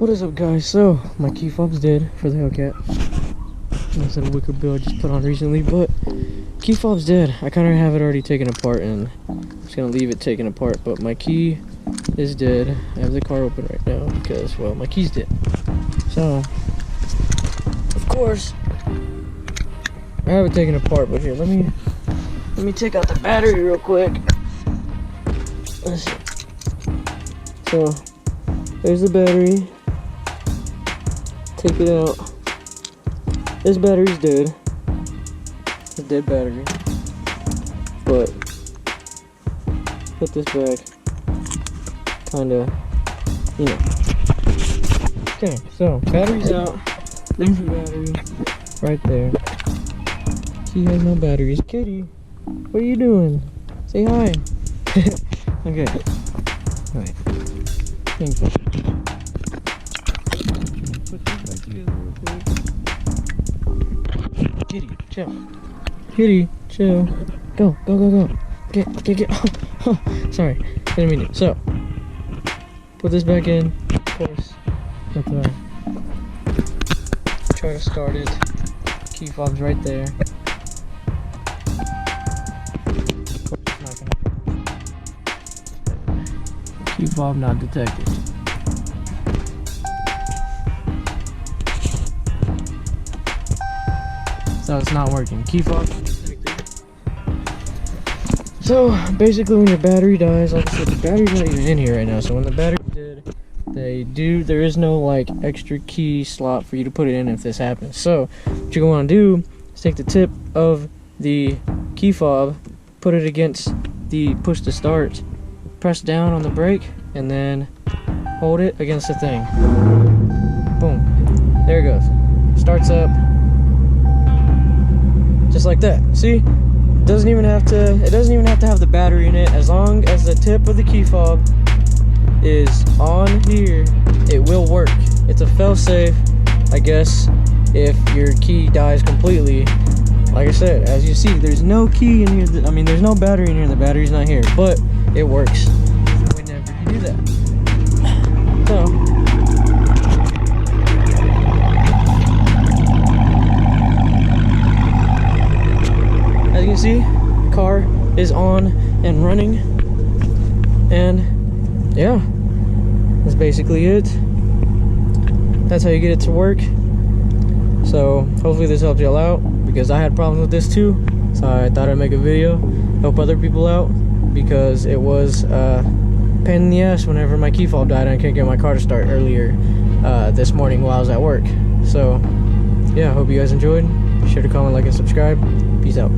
What is up, guys? So my Keyfob's dead for the Hellcat. That's a wicker bill I just put on recently, but Keyfob's dead. I kind of have it already taken apart, and I'm just gonna leave it taken apart. But my key is dead. I have the car open right now because, well, my key's dead. So, of course, I have it taken apart. But here, let me take out the battery real quick. Let's see. So there's the battery. Take it out. This battery's dead. It's a dead battery. But put this back. Kinda, you know. Okay, so battery's out. There's the battery. Right there. She has no batteries. Kitty, what are you doing? Say hi. Okay. Alright. Thank you. Put this back together real quick. Kitty, chill. Kitty, chill. Go. Get. Oh, sorry. Didn't mean it. So, put this back in. Of course. Try to start it. Keyfob's right there. Keyfob not detected. So it's not working. Keyfob detected. So basically, when your battery dies, like I said, the battery's not even in here right now. So when the battery's dead, there is no like extra key slot for you to put it in if this happens. So what you're going to do is take the tip of the Keyfob, put it against the push to start, press down on the brake, and then hold it against the thing. Boom. There it goes. Starts up. Just like that. See? It doesn't even have to have the battery in it. As long as the tip of the Keyfob is on here, it will work. It's a fail-safe, I guess, if your key dies completely. Like I said, as you see, there's no key in here. I mean, there's no battery in here. The battery's not here, but it works whenever you do that. So, as you can see, the car is on and running, and yeah, that's basically it. That's how you get it to work. So hopefully this helps y'all out, because I had problems with this too, so I thought I'd make a video, help other people out, because it was pain in the ass whenever my Keyfob died and I couldn't get my car to start earlier this morning while I was at work. So yeah, I hope you guys enjoyed. Be sure to comment, like, and subscribe. Peace out.